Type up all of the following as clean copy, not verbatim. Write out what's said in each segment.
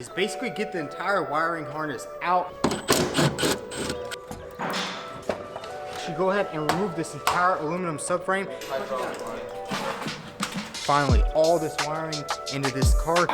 Is basically get the entire wiring harness out. You go ahead and remove this entire aluminum subframe. Finally, all this wiring into this car.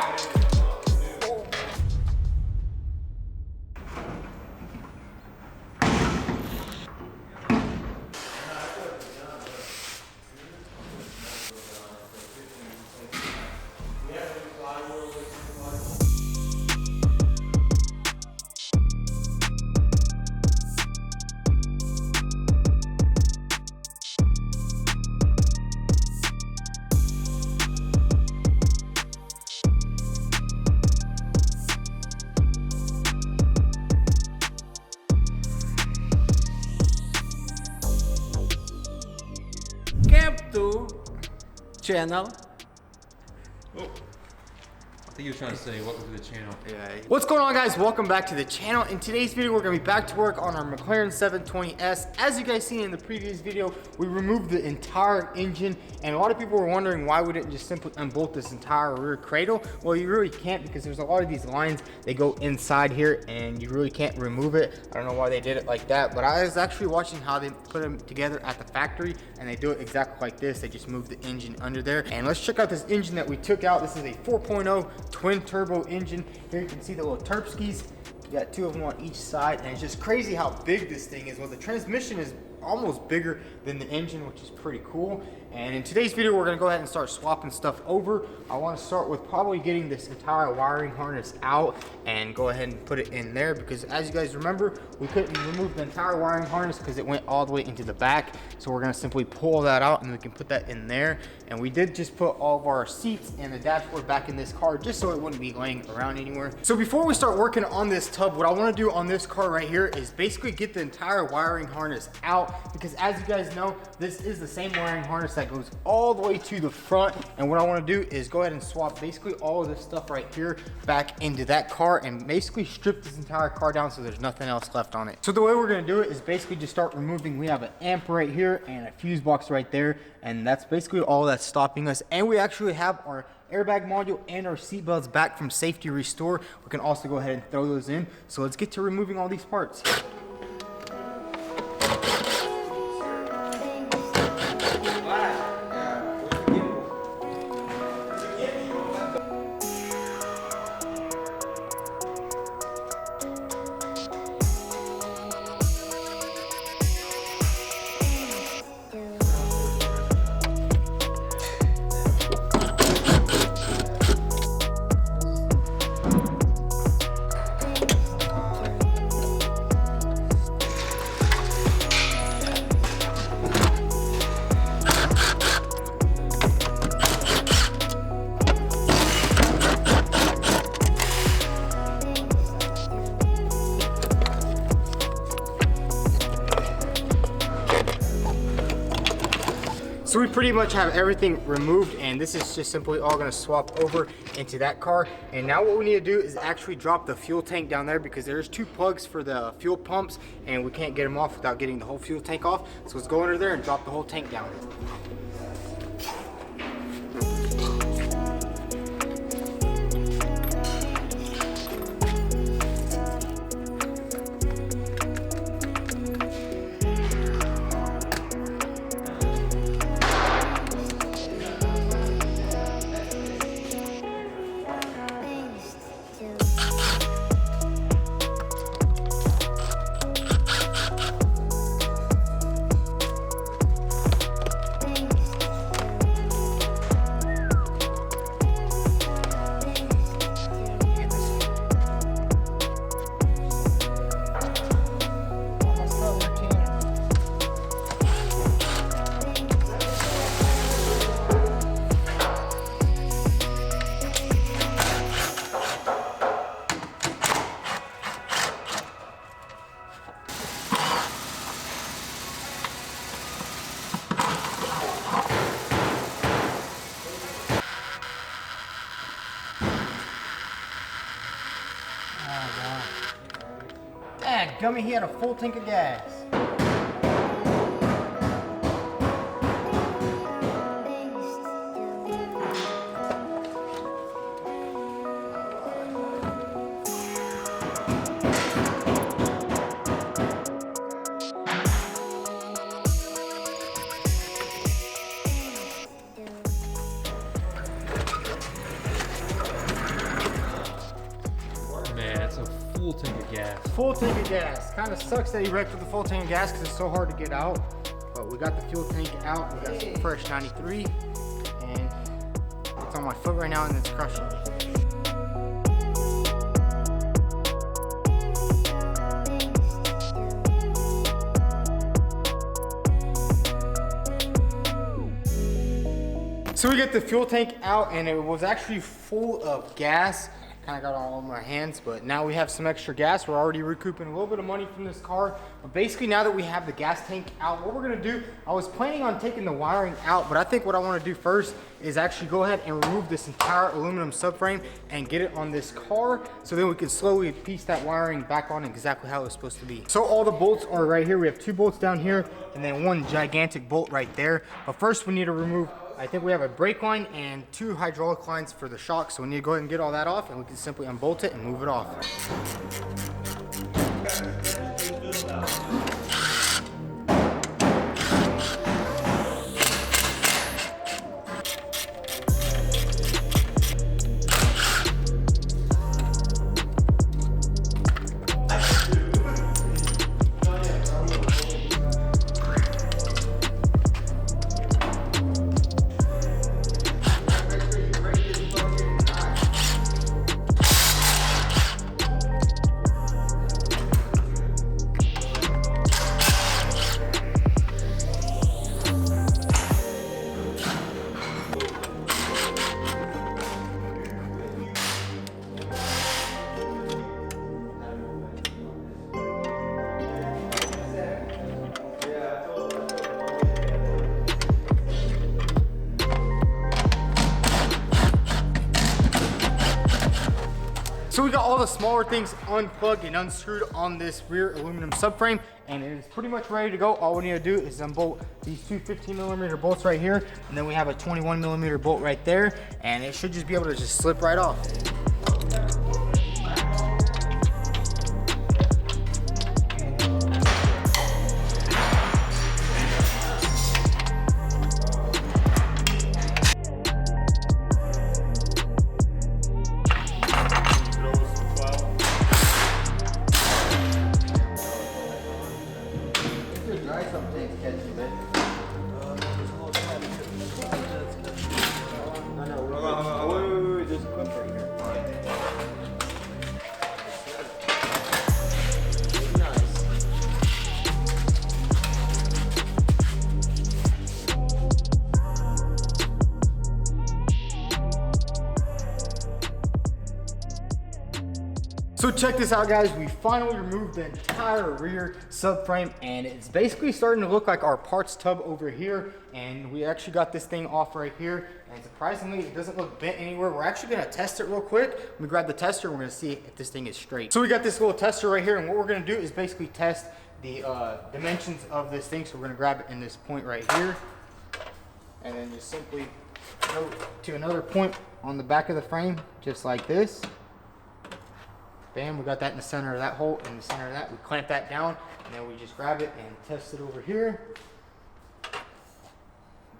To channel. Oh. I think you were trying to say welcome to the channel. Yeah. What's going on, guys? Welcome back to the channel. In today's video, we're gonna be back to work on our Mclaren 720s. As you guys seen in the previous video, we removed the entire engine, and a lot of people were wondering why we didn't just simply unbolt this entire rear cradle. Well, you really can't, because there's a lot of these lines, they go inside here, and you really can't remove it. I don't know why they did it like that, but I was actually watching how they put them together at the factory, and they do it exactly like this. They just move the engine under there. And let's check out this engine that we took out. This is a 4.0 twin turbo engine. Here you can see the little Terpskis. You got two of them on each side, and it's just crazy how big this thing is. Well, the transmission is almost bigger than the engine, which is pretty cool. And in today's video, we're gonna go ahead and start swapping stuff over. I wanna start with probably getting this entire wiring harness out and go ahead and put it in there, because as you guys remember, we couldn't remove the entire wiring harness because it went all the way into the back. So we're gonna simply pull that out and we can put that in there. And we did just put all of our seats and the dashboard back in this car just so it wouldn't be laying around anywhere. So before we start working on this tub, what I wanna do on this car right here is basically get the entire wiring harness out, because as you guys know, this is the same wiring harness that goes all the way to the front. And what I want to do is go ahead and swap basically all of this stuff right here back into that car and basically strip this entire car down so there's nothing else left on it. So the way we're going to do it is basically just start removing. We have an amp right here and a fuse box right there, and that's basically all that's stopping us. And we actually have our airbag module and our seat belts back from Safety Restore. We can also go ahead and throw those in. So let's get to removing all these parts. So we pretty much have everything removed, and this is just simply all gonna swap over into that car. And now what we need to do is actually drop the fuel tank down there, because there's two plugs for the fuel pumps and we can't get them off without getting the whole fuel tank off. So let's go under there and drop the whole tank down. Dadgummit, he had a full tank of gas. wrecks a full tank of gas. Full tank of gas. Kind of sucks that he wrecked with the full tank of gas because it's so hard to get out. But we got the fuel tank out. We got some fresh 93, and it's on my foot right now, and it's crushing it. So we got the fuel tank out, and it was actually full of gas. Kind of got all over my hands, but now we have some extra gas. We're already recouping a little bit of money from this car. But basically, now that we have the gas tank out, what we're gonna do, I was planning on taking the wiring out, but I think what I wanna do first is actually go ahead and remove this entire aluminum subframe and get it on this car, so then we can slowly piece that wiring back on exactly how it's supposed to be. So all the bolts are right here. We have 2 bolts down here, and then 1 gigantic bolt right there. But first we need to remove, I think we have a brake line and 2 hydraulic lines for the shock. So we need to go ahead and get all that off, and we can simply unbolt it and move it off. So we got all the smaller things unplugged and unscrewed on this rear aluminum subframe, and it is pretty much ready to go. All we need to do is unbolt these 2 15mm bolts right here, and then we have a 21mm bolt right there, and it should just be able to just slip right off. So check this out, guys. We finally removed the entire rear subframe, and it's basically starting to look like our parts tub over here. And we actually got this thing off right here, and surprisingly, it doesn't look bent anywhere. We're actually gonna test it real quick. Let me grab the tester, and we're gonna see if this thing is straight. So we got this little tester right here, and what we're gonna do is basically test the dimensions of this thing. So we're gonna grab it in this point right here, and then just simply go to another point on the back of the frame, just like this. Bam, we got that in the center of that hole, in the center of that. We clamp that down, and then we just grab it and test it over here.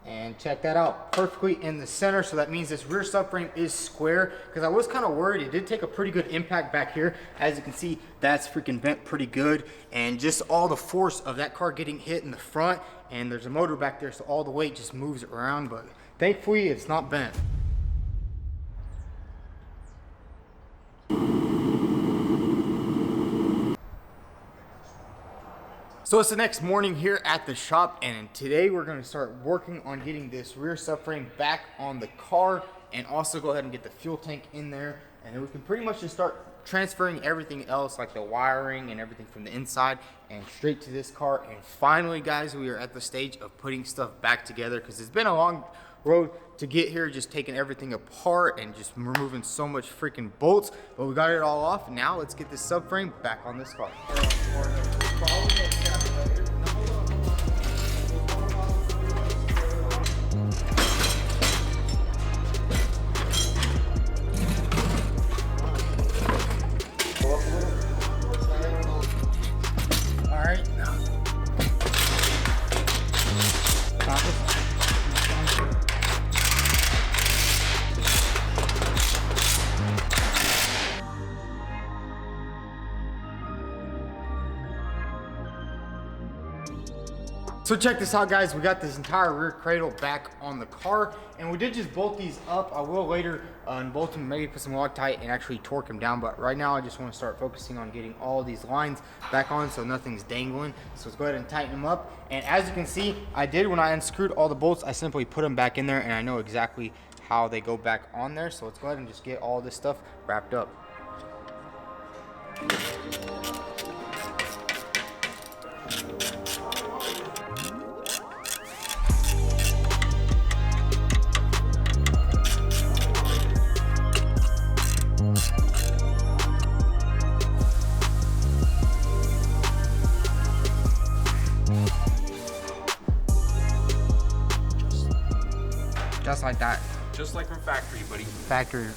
And check that out, perfectly in the center. So that means this rear subframe is square, because I was kind of worried. It did take a pretty good impact back here. As you can see, that's freaking bent pretty good. And just all the force of that car getting hit in the front, and there's a motor back there, so all the weight just moves it around, but thankfully it's not bent. So it's the next morning here at the shop, and today we're going to start working on getting this rear subframe back on the car, and also go ahead and get the fuel tank in there, and then we can pretty much just start transferring everything else, like the wiring and everything, from the inside and straight to this car. And finally, guys, we are at the stage of putting stuff back together, because it's been a long road to get here, just taking everything apart and just removing so much freaking bolts, but we got it all off. Now let's get this subframe back on this car. So check this out, guys. We got this entire rear cradle back on the car, and we did just bolt these up. I will later unbolt them, maybe put some Loctite and actually torque them down, but right now I just want to start focusing on getting all these lines back on so nothing's dangling. So let's go ahead and tighten them up. And as you can see, I did, when I unscrewed all the bolts, I simply put them back in there, and I know exactly how they go back on there. So let's go ahead and just get all this stuff wrapped up. Just like that. Just like from factory, buddy. Factory.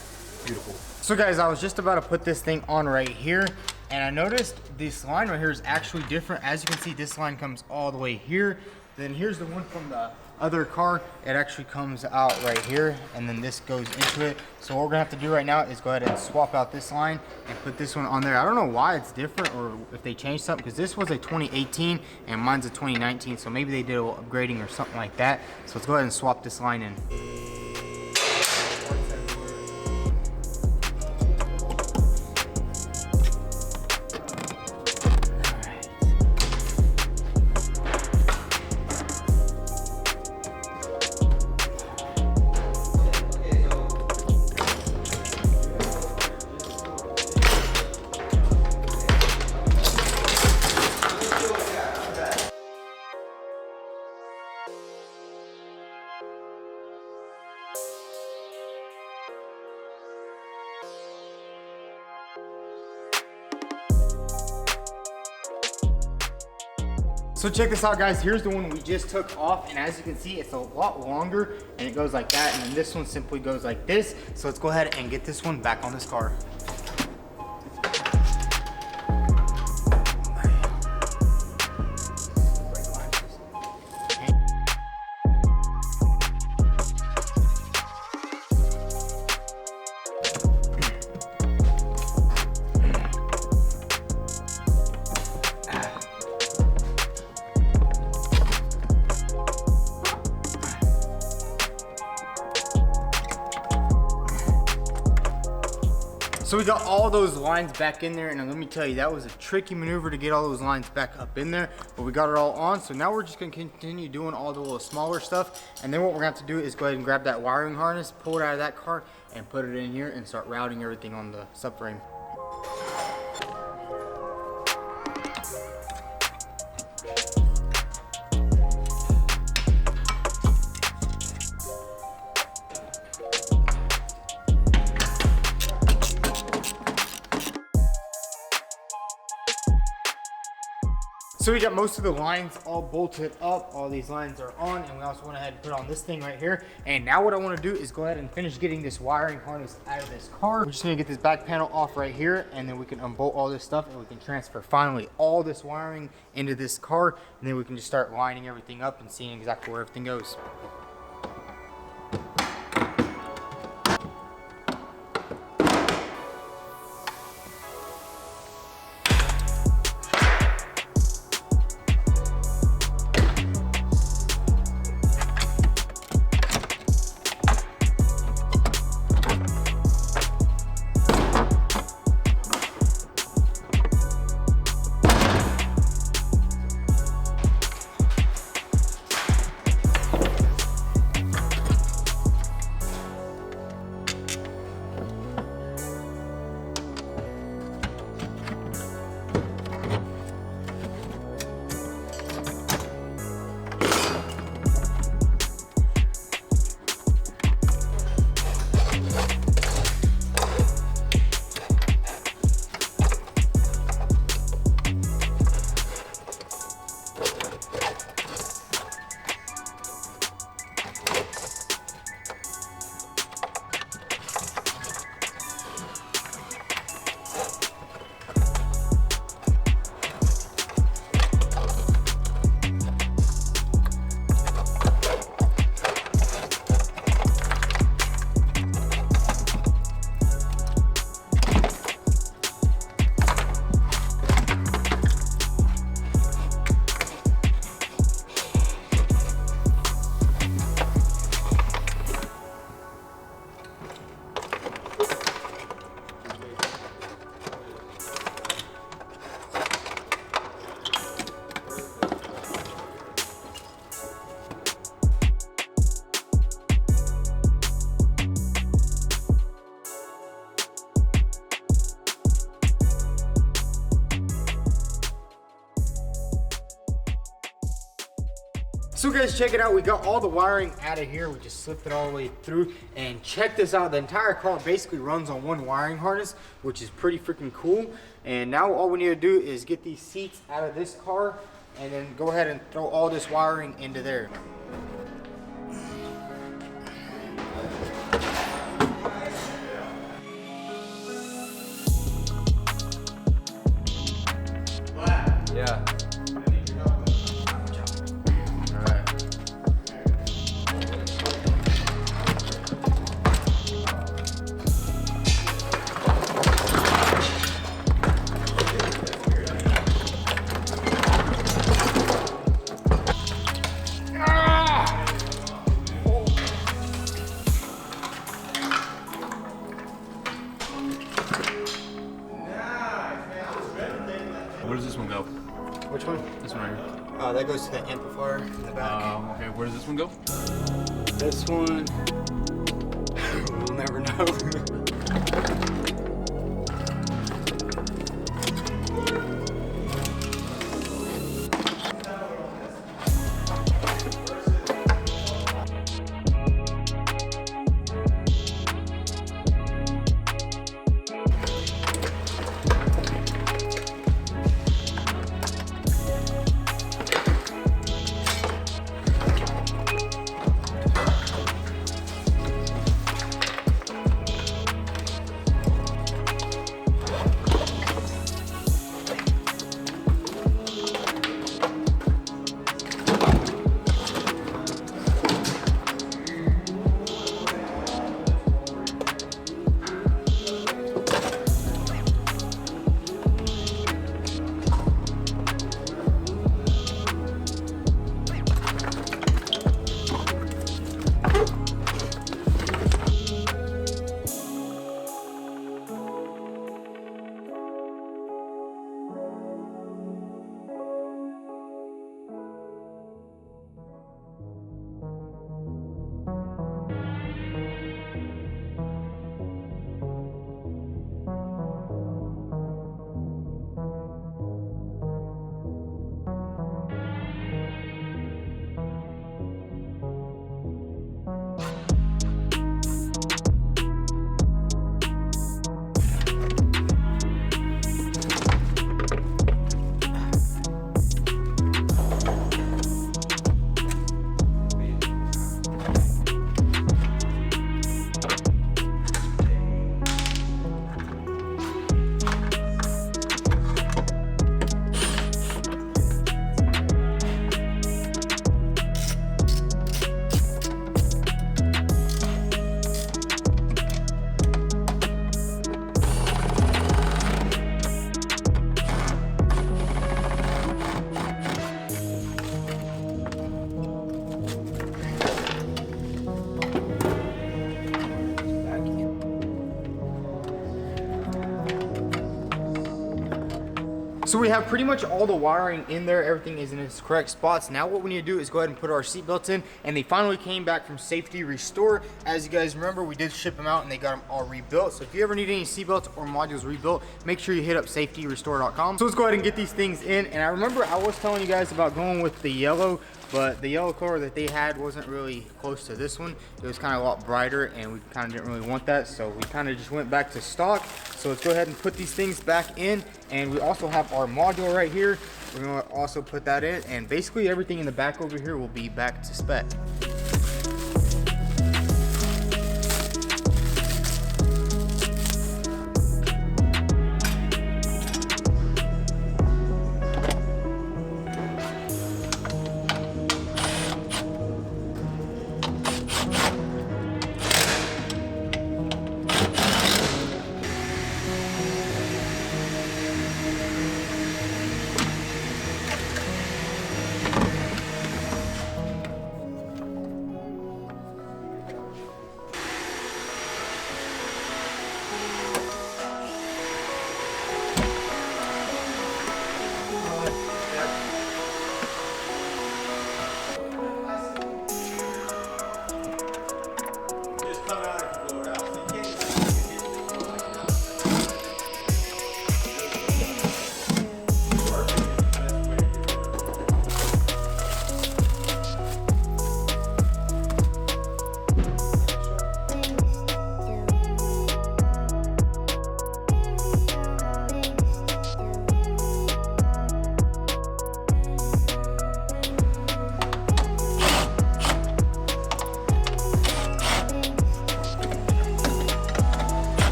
Beautiful. So guys, I was just about to put this thing on right here, and I noticed this line right here is actually different. As you can see, this line comes all the way here. Then here's the one from the other car. It actually comes out right here, and then this goes into it. So what we're gonna have to do right now is go ahead and swap out this line and put this one on there. I don't know why it's different or if they changed something, because this was a 2018 and mine's a 2019. So maybe they did a little upgrading or something like that. So let's go ahead and swap this line in. So check this out, guys. Here's the one we just took off, and as you can see, it's a lot longer, and it goes like that, and then this one simply goes like this. So let's go ahead and get this one back on this car. So we got all those lines back in there, and let me tell you, that was a tricky maneuver to get all those lines back up in there, but we got it all on. So now we're just gonna continue doing all the little smaller stuff, and then what we're gonna have to do is go ahead and grab that wiring harness, pull it out of that car, and put it in here and start routing everything on the subframe. So we got most of the lines all bolted up. All these lines are on, and we also went ahead and put on this thing right here. And now what I want to do is go ahead and finish getting this wiring harness out of this car. We're just gonna get this back panel off right here, and then we can unbolt all this stuff, and we can transfer finally all this wiring into this car, and then we can just start lining everything up and seeing exactly where everything goes. So guys, check it out. We got all the wiring out of here. We just slipped it all the way through. And check this out. The entire car basically runs on one wiring harness, which is pretty freaking cool. And now all we need to do is get these seats out of this car and then go ahead and throw all this wiring into there. Yeah. Where does this one go? Which one? This one right here. That goes to the amplifier in the back. Okay, where does this one go? This one, we'll never know. So we have pretty much all the wiring in there. Everything is in its correct spots. Now what we need to do is go ahead and put our seat belts in, and they finally came back from Safety Restore. As you guys remember, we did ship them out and they got them all rebuilt. So if you ever need any seat belts or modules rebuilt, make sure you hit up safetyrestore.com. So let's go ahead and get these things in. And I remember I was telling you guys about going with the yellow, but the yellow color that they had wasn't really close to this one. It was kind of a lot brighter and we kind of didn't really want that. So we kind of just went back to stock. So let's go ahead and put these things back in. And we also have our module right here. We're gonna also put that in, and basically everything in the back over here will be back to spec.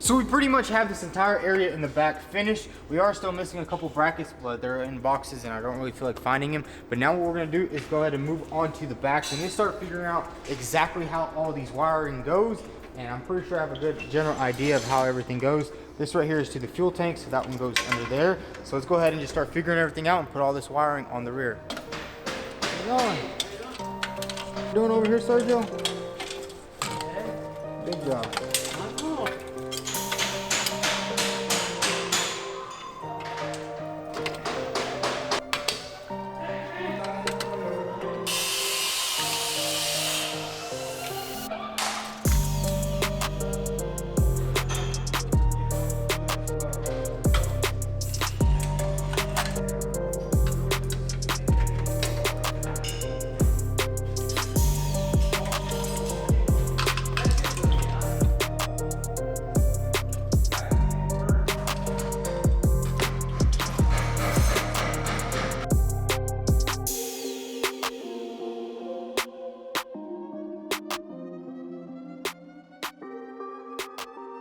So we pretty much have this entire area in the back finished. We are still missing a couple brackets, but they're in boxes and I don't really feel like finding them. But now what we're gonna do is go ahead and move on to the back. So we need to start figuring out exactly how all these wiring goes. And I'm pretty sure I have a good general idea of how everything goes. This right here is to the fuel tank, so that one goes under there. So let's go ahead and just start figuring everything out and put all this wiring on the rear. How's it going? What you doing over here, Sergio? Good job.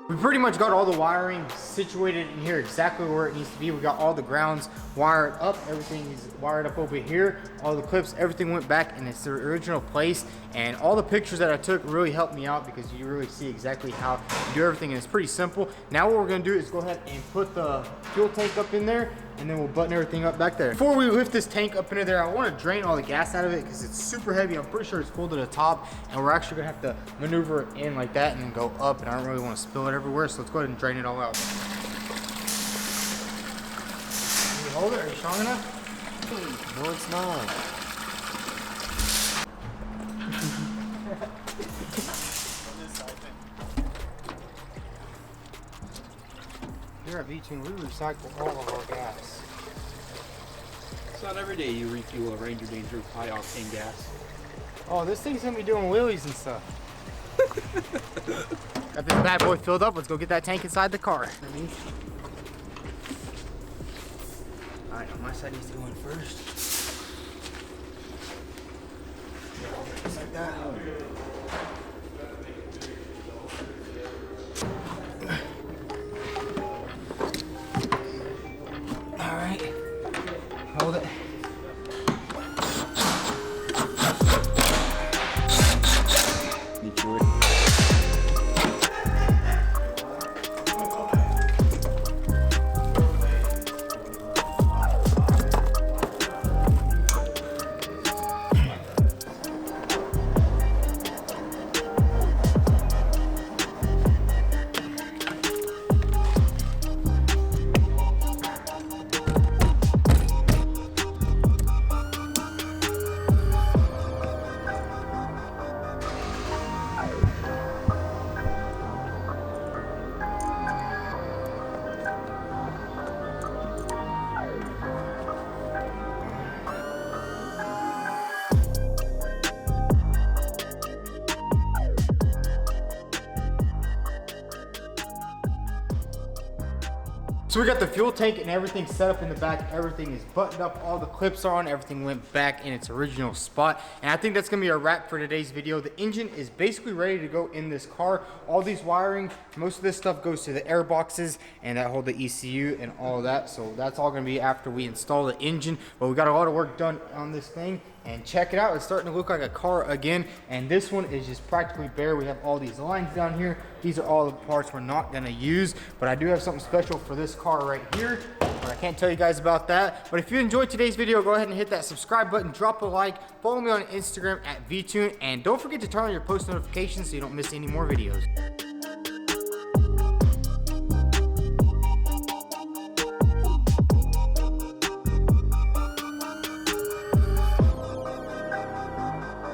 We pretty much got all the wiring situated in here exactly where it needs to be. We got all the grounds wired up. Everything is wired up over here. All the clips, everything went back in its original place. And all the pictures that I took really helped me out because you really see exactly how you do everything. And it's pretty simple. Now what we're gonna do is go ahead and put the fuel tank up in there, and then we'll button everything up back there. Before we lift this tank up into there, I wanna drain all the gas out of it because it's super heavy. I'm pretty sure it's full to the top, and we're actually gonna have to maneuver it in like that and then go up, and I don't really wanna spill it everywhere, so let's go ahead and drain it all out. Can you hold it? Are you strong enough? No, it's not. Here at Vtuned, we recycle all of our gas. It's not every day you refuel a Ranger Danger with high octane gas. Oh, this thing's gonna be doing wheelies and stuff. Got this bad boy filled up. Let's go get that tank inside the car. All right, on my side needs to go in first. Just like that. All right, hold it. So we got the fuel tank and everything set up in the back. Everything is buttoned up. All the clips are on. Everything went back in its original spot. And I think that's gonna be a wrap for today's video. The engine is basically ready to go in this car. All these wiring, most of this stuff goes to the air boxes and that hold the ECU and all of that. So that's all gonna be after we install the engine. But we got a lot of work done on this thing. And check it out, it's starting to look like a car again. And this one is just practically bare. We have all these lines down here. These are all the parts we're not gonna use, but I do have something special for this car right here. But I can't tell you guys about that. But if you enjoyed today's video, go ahead and hit that subscribe button, drop a like, follow me on Instagram at Vtuned, and don't forget to turn on your post notifications so you don't miss any more videos.